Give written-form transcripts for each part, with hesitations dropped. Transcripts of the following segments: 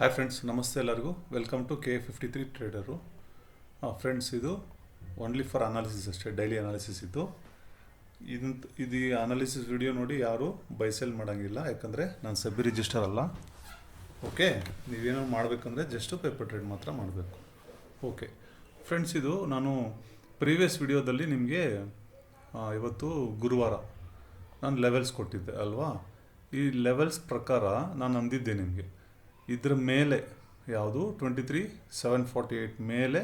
Hi friends, ನಮಸ್ತೆ ಎಲ್ಲರಿಗೂ. Welcome to K53 trader. Friends, ಇದು ಓನ್ಲಿ ಫಾರ್ ಅನಾಲಿಸಿಸ್ ಅಷ್ಟೇ, ಡೈಲಿ ಅನಾಲಿಸಿಸ್ ಇದ್ದು. ಇದು ಅನಾಲಿಸಿಸ್ ವಿಡಿಯೋ ನೋಡಿ ಯಾರು ಬೈ ಸೆಲ್ ಮಾಡೋಂಗಿಲ್ಲ, ಯಾಕಂದರೆ ನಾನು ಸಬ್ ರಿಜಿಸ್ಟರ್ ಅಲ್ಲ. ಓಕೆ, ನೀವೇನೋ ಮಾಡಬೇಕಂದ್ರೆ ಜಸ್ಟು ಪೇಪರ್ ಟ್ರೇಡ್ ಮಾತ್ರ ಮಾಡಬೇಕು. ಓಕೆ ಫ್ರೆಂಡ್ಸ್, ಇದು ನಾನು ಪ್ರೀವಿಯಸ್ ವಿಡಿಯೋದಲ್ಲಿ ನಿಮಗೆ ಇವತ್ತು ಗುರುವಾರ ನಾನು ಲೆವೆಲ್ಸ್ ಕೊಟ್ಟಿದ್ದೆ ಅಲ್ವಾ. ಈ ಲೆವೆಲ್ಸ್ ಪ್ರಕಾರ ನಾನು ಅಂದಿದ್ದೆ ನಿಮಗೆ, ಇದ್ರ ಮೇಲೆ ಯಾವುದು 23,748 ಮೇಲೆ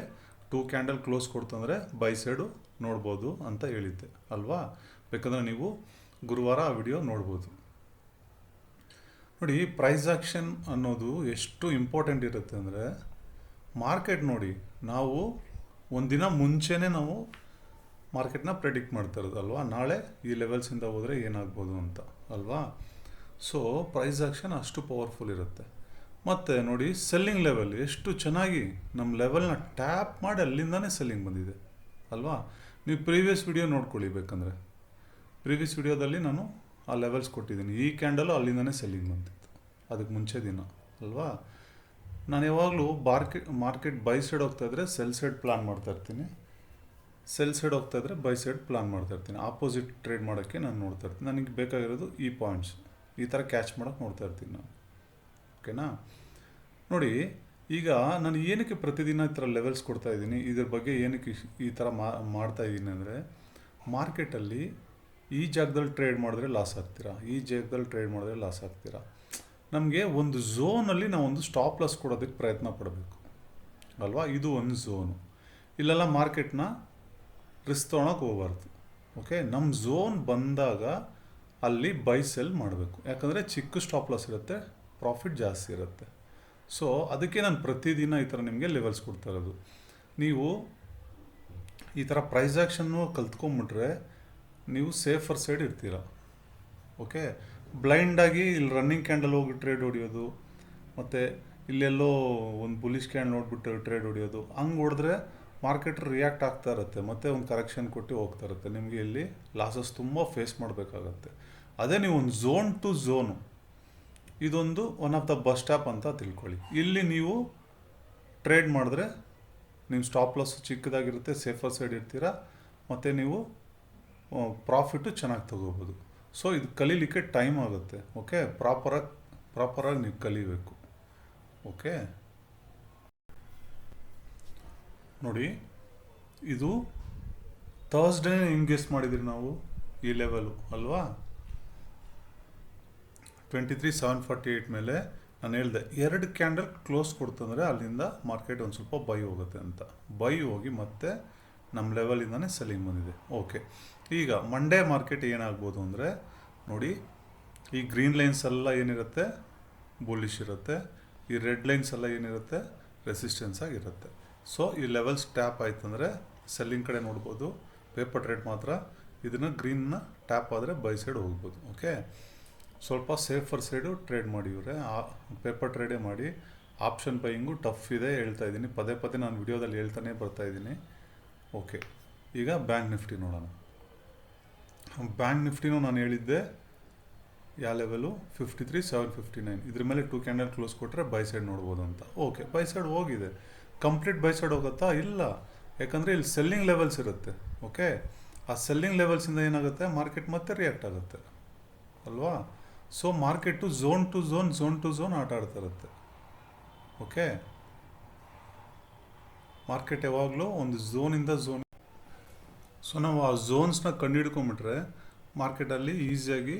2 ಕ್ಯಾಂಡಲ್ ಕ್ಲೋಸ್ ಕೊಡ್ತಂದರೆ ಬೈ ಸೈಡು ನೋಡ್ಬೋದು ಅಂತ ಹೇಳಿದ್ದೆ ಅಲ್ವಾ. ಬೇಕಂದರೆ ನೀವು ಗುರುವಾರ ಆ ವಿಡಿಯೋ ನೋಡ್ಬೋದು. ನೋಡಿ, ಪ್ರೈಸ್ ಆಕ್ಷನ್ ಅನ್ನೋದು ಎಷ್ಟು ಇಂಪಾರ್ಟೆಂಟ್ ಇರುತ್ತೆ ಅಂದರೆ, ಮಾರ್ಕೆಟ್ ನೋಡಿ, ನಾವು ಒಂದಿನ ಮುಂಚೆನೇ ನಾವು ಮಾರ್ಕೆಟ್ನ ಪ್ರೆಡಿಕ್ಟ್ ಮಾಡ್ತಾ ಇರೋದು ಅಲ್ವಾ. ನಾಳೆ ಈ ಲೆವೆಲ್ಸಿಂದ ಹೋದರೆ ಏನಾಗ್ಬೋದು ಅಂತ ಅಲ್ವಾ. ಸೊ ಪ್ರೈಸ್ ಆಕ್ಷನ್ ಅಷ್ಟು ಪವರ್ಫುಲ್ ಇರುತ್ತೆ. ಮತ್ತು ನೋಡಿ, ಸೆಲ್ಲಿಂಗ್ ಲೆವೆಲ್ ಎಷ್ಟು ಚೆನ್ನಾಗಿ ನಮ್ಮ ಲೆವೆಲ್ನ ಟ್ಯಾಪ್ ಮಾಡಿ ಅಲ್ಲಿಂದನೇ ಸೆಲ್ಲಿಂಗ್ ಬಂದಿದೆ ಅಲ್ವಾ. ನೀವು ಪ್ರೀವಿಯಸ್ ವಿಡಿಯೋ ನೋಡ್ಕೊಳ್ಳಿ, ಬೇಕಂದರೆ ಪ್ರೀವಿಯಸ್ ವಿಡಿಯೋದಲ್ಲಿ ನಾನು ಆ ಲೆವೆಲ್ಸ್ ಕೊಟ್ಟಿದ್ದೀನಿ. ಈ ಕ್ಯಾಂಡಲು ಅಲ್ಲಿಂದನೇ ಸೆಲ್ಲಿಂಗ್ ಬಂದಿತ್ತು ಅದಕ್ಕೆ ಮುಂಚೆ ದಿನ ಅಲ್ವಾ. ನಾನು ಯಾವಾಗಲೂ ಮಾರ್ಕೆಟ್ ಬೈ ಸೈಡ್ ಹೋಗ್ತಾಯಿದ್ರೆ ಸೆಲ್ ಸೈಡ್ ಪ್ಲಾನ್ ಮಾಡ್ತಾಯಿರ್ತೀನಿ, ಸೆಲ್ ಸೈಡ್ ಹೋಗ್ತಾಯಿದ್ರೆ ಬೈ ಸೈಡ್ ಪ್ಲಾನ್ ಮಾಡ್ತಾಯಿರ್ತೀನಿ. ಆಪೋಸಿಟ್ ಟ್ರೇಡ್ ಮಾಡೋಕ್ಕೆ ನಾನು ನೋಡ್ತಾಯಿರ್ತೀನಿ. ನನಗೆ ಬೇಕಾಗಿರೋದು ಈ ಪಾಯಿಂಟ್ಸ್ ಈ ಥರ ಕ್ಯಾಚ್ ಮಾಡೋಕ್ಕೆ ನೋಡ್ತಾಯಿರ್ತೀನಿ ನಾನು. ಓಕೆನಾ. ನೋಡಿ, ಈಗ ನಾನು ಏನಕ್ಕೆ ಪ್ರತಿದಿನ ಈ ಥರ ಲೆವೆಲ್ಸ್ ಕೊಡ್ತಾ ಇದ್ದೀನಿ, ಇದ್ರ ಬಗ್ಗೆ ಏನಕ್ಕೆ ಈ ಥರ ಮಾಡ್ತಾ ಇದ್ದೀನಿ ಅಂದರೆ, ಮಾರ್ಕೆಟಲ್ಲಿ ಈ ಜಾಗದಲ್ಲಿ ಟ್ರೇಡ್ ಮಾಡಿದ್ರೆ ಲಾಸ್ ಆಗ್ತೀರಾ, ಈ ಜಾಗದಲ್ಲಿ ಟ್ರೇಡ್ ಮಾಡಿದ್ರೆ ಲಾಸ್ ಆಗ್ತೀರಾ. ನಮಗೆ ಒಂದು ಝೋನಲ್ಲಿ ನಾವು ಒಂದು ಸ್ಟಾಪ್ ಲಾಸ್ ಕೊಡೋದಕ್ಕೆ ಪ್ರಯತ್ನ ಪಡಬೇಕು ಅಲ್ವಾ. ಇದು ಒಂದು ಝೋನು. ಇಲ್ಲೆಲ್ಲ ಮಾರ್ಕೆಟ್ನ ರಿಸ್ಕ್ ತೊಗೊಳಕ್ಕೆ ಹೋಗಬಾರ್ದು. ಓಕೆ, ನಮ್ಮ ಝೋನ್ ಬಂದಾಗ ಅಲ್ಲಿ ಬೈ ಸೆಲ್ ಮಾಡಬೇಕು, ಯಾಕಂದರೆ ಚಿಕ್ಕ ಸ್ಟಾಪ್ ಲಾಸ್ ಇರುತ್ತೆ, ಪ್ರಾಫಿಟ್ ಜಾಸ್ತಿ ಇರುತ್ತೆ. ಸೊ ಅದಕ್ಕೆ ನಾನು ಪ್ರತಿದಿನ ಈ ಥರ ನಿಮಗೆ ಲೆವೆಲ್ಸ್ ಕೊಡ್ತಾ ಇರೋದು. ನೀವು ಈ ಥರ ಪ್ರೈಸ್ ಆ್ಯಕ್ಷನ್ನು ಕಲ್ತ್ಕೊಂಬಿಟ್ರೆ ನೀವು ಸೇಫರ್ ಸೈಡ್ ಇರ್ತೀರ. ಓಕೆ, ಬ್ಲೈಂಡಾಗಿ ಇಲ್ಲಿ ರನ್ನಿಂಗ್ ಕ್ಯಾಂಡಲ್ ಹೋಗಿ ಟ್ರೇಡ್ ಹೊಡಿಯೋದು, ಮತ್ತು ಇಲ್ಲೆಲ್ಲೋ ಒಂದು ಬುಲಿಶ್ ಕ್ಯಾಂಡಲ್ ನೋಡಿಬಿಟ್ಟು ಟ್ರೇಡ್ ಹೊಡಿಯೋದು, ಹಂಗೆ ಹೊಡೆದ್ರೆ ಮಾರ್ಕೆಟ್ ರಿಯಾಕ್ಟ್ ಆಗ್ತಾ ಇರುತ್ತೆ, ಮತ್ತು ಒಂದು ಕರೆಕ್ಷನ್ ಕೊಟ್ಟು ಹೋಗ್ತಾ ಇರುತ್ತೆ. ನಿಮಗೆ ಇಲ್ಲಿ ಲಾಸಸ್ ತುಂಬ ಫೇಸ್ ಮಾಡಬೇಕಾಗತ್ತೆ. ಅದೇ ನೀವು ಒಂದು ಝೋನ್ ಟು ಝೋನು, ಇದೊಂದು one of the bus stop ಅಂತ ತಿಳ್ಕೊಳ್ಳಿ. ಇಲ್ಲಿ ನೀವು ಟ್ರೇಡ್ ಮಾಡಿದ್ರೆ ನಿಮ್ಮ ಸ್ಟಾಪ್ ಲಾಸ್ ಚಿಕ್ಕದಾಗಿರುತ್ತೆ, ಸೇಫರ್ ಸೈಡ್ ಇರ್ತೀರ, ಮತ್ತು ನೀವು ಪ್ರಾಫಿಟ್ಟು ಚೆನ್ನಾಗಿ ತಗೋಬೋದು. ಸೊ ಇದು ಕಲೀಲಿಕ್ಕೆ ಟೈಮ್ ಆಗುತ್ತೆ. ಓಕೆ, ಪ್ರಾಪರಾಗಿ ನೀವು ಕಲಿಬೇಕು. ಓಕೆ ನೋಡಿ, ಇದು ಥರ್ಸ್ಡೇನೇ ಹೆಂಗೆ ಗೆಸ್ ಮಾಡಿದ್ರಿ ನಾವು ಈ ಲೆವೆಲು ಅಲ್ವಾ. 23,748 ಮೇಲೆ ನಾನು ಹೇಳಿದೆ 2 ಕ್ಯಾಂಡಲ್ ಕ್ಲೋಸ್ ಕೊಡ್ತಂದರೆ ಅಲ್ಲಿಂದ ಮಾರ್ಕೆಟ್ ಒಂದು ಸ್ವಲ್ಪ ಬೈ ಹೋಗುತ್ತೆ ಅಂತ. ಬೈ ಹೋಗಿ ಮತ್ತೆ ನಮ್ಮ ಲೆವೆಲಿಂದನೇ ಸೆಲ್ಲಿಂಗ್ ಬಂದಿದೆ. ಓಕೆ, ಈಗ ಮಂಡೇ ಮಾರ್ಕೆಟ್ ಏನಾಗ್ಬೋದು ಅಂದರೆ, ನೋಡಿ, ಈ ಗ್ರೀನ್ ಲೈನ್ಸ್ ಎಲ್ಲ ಏನಿರುತ್ತೆ ಬುಲ್ಲಿಶ್ ಇರುತ್ತೆ, ಈ ರೆಡ್ ಲೈನ್ಸ್ ಎಲ್ಲ ಏನಿರುತ್ತೆ ರೆಸಿಸ್ಟೆನ್ಸ್ ಆಗಿರುತ್ತೆ. ಸೊ ಈ ಲೆವೆಲ್ಸ್ ಟ್ಯಾಪ್ ಆಯ್ತಂದರೆ ಸೆಲ್ಲಿಂಗ್ ಕಡೆ ನೋಡ್ಬೋದು. ಪೇಪರ್ ಟ್ರೇಡ್ ಮಾತ್ರ ಇದನ್ನು ಗ್ರೀನ್ನ ಟ್ಯಾಪ್ ಆದರೆ ಬೈ ಸೈಡ್ ಹೋಗ್ಬೋದು. ಓಕೆ, ಸ್ವಲ್ಪ ಸೇಫರ್ ಸೈಡು ಟ್ರೇಡ್ ಮಾಡಿ ಇವರೇ, ಪೇಪರ್ ಟ್ರೇಡೇ ಮಾಡಿ. ಆಪ್ಷನ್ ಬೈಯಿಂಗು ಟಫ್ ಇದೆ, ಹೇಳ್ತಾ ಇದ್ದೀನಿ, ಪದೇ ಪದೇ ನಾನು ವಿಡಿಯೋದಲ್ಲಿ ಹೇಳ್ತಾನೆ ಬರ್ತಾಯಿದ್ದೀನಿ. ಓಕೆ, ಈಗ ಬ್ಯಾಂಕ್ ನಿಫ್ಟಿ ನೋಡೋಣ. ಬ್ಯಾಂಕ್ ನಿಫ್ಟಿನೂ ನಾನು ಹೇಳಿದ್ದೆ ಯಾವ ಲೆವೆಲು 53,759, ಇದ್ರ ಮೇಲೆ 2 ಕ್ಯಾಂಡಲ್ ಕ್ಲೋಸ್ ಕೊಟ್ಟರೆ ಬೈ ಸೈಡ್ ನೋಡ್ಬೋದು ಅಂತ. ಓಕೆ, ಬೈ ಸೈಡ್ ಹೋಗಿದೆ. ಕಂಪ್ಲೀಟ್ ಬೈ ಸೈಡ್ ಹೋಗುತ್ತಾ? ಇಲ್ಲ, ಯಾಕಂದರೆ ಇಲ್ಲಿ ಸೆಲ್ಲಿಂಗ್ ಲೆವೆಲ್ಸ್ ಇರುತ್ತೆ. ಓಕೆ, ಆ ಸೆಲ್ಲಿಂಗ್ ಲೆವೆಲ್ಸಿಂದ ಏನಾಗುತ್ತೆ, ಮಾರ್ಕೆಟ್ ಮತ್ತೆ ರಿಯಾಕ್ಟ್ ಆಗುತ್ತೆ ಅಲ್ವಾ. So market zone to zone ಆಟ ಆಡ್ತಾ ಇರುತ್ತೆ. ಓಕೆ, ಮಾರ್ಕೆಟ್ ಯಾವಾಗಲೂ ಒಂದು ಝೋನಿಂದ ಝೋನ್. ಸೊ ನಾವು ಆ ಝೋನ್ಸ್ನ ಕಂಡುಹಿಡ್ಕೊಂಬಿಟ್ರೆ ಮಾರ್ಕೆಟಲ್ಲಿ ಈಸಿಯಾಗಿ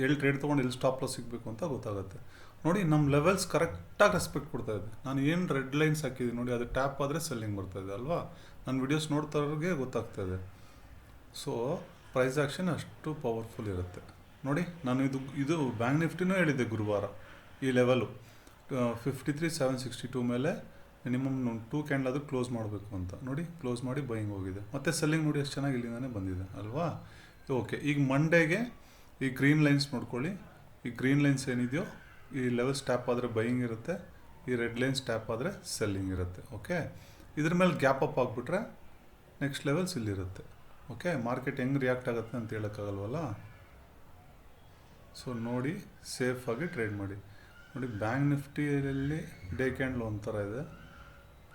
ಎಲ್ಲಿ ಟ್ರೇಡ್ ತೊಗೊಂಡು ಎಲ್ಲಿ ಸ್ಟಾಪ್ ಲಾಸ್ ಸಿಗಬೇಕು ಅಂತ ಗೊತ್ತಾಗುತ್ತೆ. ನೋಡಿ, ನಮ್ಮ ಲೆವೆಲ್ಸ್ ಕರೆಕ್ಟಾಗಿ ರೆಸ್ಪೆಕ್ಟ್ ಕೊಡ್ತಾ ಇದೆ. ನಾನು ಏನು ರೆಡ್ ಲೈನ್ಸ್ ಹಾಕಿದ್ದೀನಿ ನೋಡಿ, ಅದು ಟ್ಯಾಪ್ ಆದರೆ ಸೆಲ್ಲಿಂಗ್ ಬರ್ತಾಯಿದೆ ಅಲ್ವಾ. ನನ್ನ ವಿಡಿಯೋಸ್ ನೋಡ್ತಾವ್ರಿಗೆ ಗೊತ್ತಾಗ್ತಾಯಿದೆ. ಸೊ ಪ್ರೈಸ್ ಆ್ಯಕ್ಷನ್ ಅಷ್ಟು ಪವರ್ಫುಲ್ ಇರುತ್ತೆ. ನೋಡಿ, ನಾನು ಇದು ಬ್ಯಾಂಕ್ ನಿಫ್ಟಿನೂ ಹೇಳಿದ್ದೆ ಗುರುವಾರ, ಈ ಲೆವೆಲು 53,762 ಮೇಲೆ ಮಿನಿಮಮ್ 2 ಕ್ಯಾಂಡಲ್ ಆದರೂ ಕ್ಲೋಸ್ ಮಾಡಬೇಕು ಅಂತ. ನೋಡಿ, ಕ್ಲೋಸ್ ಮಾಡಿ ಬೈಯಿಂಗ್ ಹೋಗಿದೆ, ಮತ್ತು ಸೆಲ್ಲಿಂಗ್ ನೋಡಿ ಎಷ್ಟು ಚೆನ್ನಾಗಿ ಇಲ್ಲಿಂದಾನೆ ಬಂದಿದೆ ಅಲ್ವಾ. ಓಕೆ, ಈಗ ಮಂಡೇಗೆ ಈ ಗ್ರೀನ್ ಲೈನ್ಸ್ ನೋಡ್ಕೊಳ್ಳಿ. ಈ ಗ್ರೀನ್ ಲೈನ್ಸ್ ಏನಿದೆಯೋ ಈ ಲೆವೆಲ್ಸ್ ಟ್ಯಾಪ್ ಆದರೆ ಬೈಯಿಂಗ್ ಇರುತ್ತೆ, ಈ ರೆಡ್ ಲೈನ್ಸ್ ಟ್ಯಾಪ್ ಆದರೆ ಸೆಲ್ಲಿಂಗ್ ಇರುತ್ತೆ. ಓಕೆ, ಇದ್ರ ಮೇಲೆ ಗ್ಯಾಪ್ ಅಪ್ ಆಗಿಬಿಟ್ರೆ ನೆಕ್ಸ್ಟ್ ಲೆವೆಲ್ಸ್ ಇಲ್ಲಿರುತ್ತೆ. ಓಕೆ, ಮಾರ್ಕೆಟ್ ಹೆಂಗೆ ರಿಯಾಕ್ಟ್ ಆಗುತ್ತೆ ಅಂತ ಹೇಳೋಕ್ಕಾಗಲ್ವಲ್ಲ. ಸೊ ನೋಡಿ, ಸೇಫಾಗಿ ಟ್ರೇಡ್ ಮಾಡಿ. ನೋಡಿ ಬ್ಯಾಂಕ್ ನಿಫ್ಟಿಯಲ್ಲಿ ಡೇ ಕ್ಯಾಂಡಲ್ ಒಂಥರ ಇದೆ,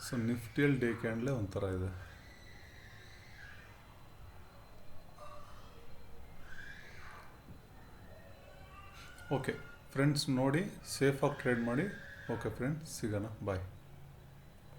ಸೊ ನಿಫ್ಟಿಯಲ್ಲಿ ಡೇ ಕ್ಯಾಂಡಲೇ ಒಂಥರ ಇದೆ. ಓಕೆ ಫ್ರೆಂಡ್ಸ್, ನೋಡಿ ಸೇಫಾಗಿ ಟ್ರೇಡ್ ಮಾಡಿ. ಓಕೆ ಫ್ರೆಂಡ್ಸ್, ಸಿಗೋಣ, ಬಾಯ್.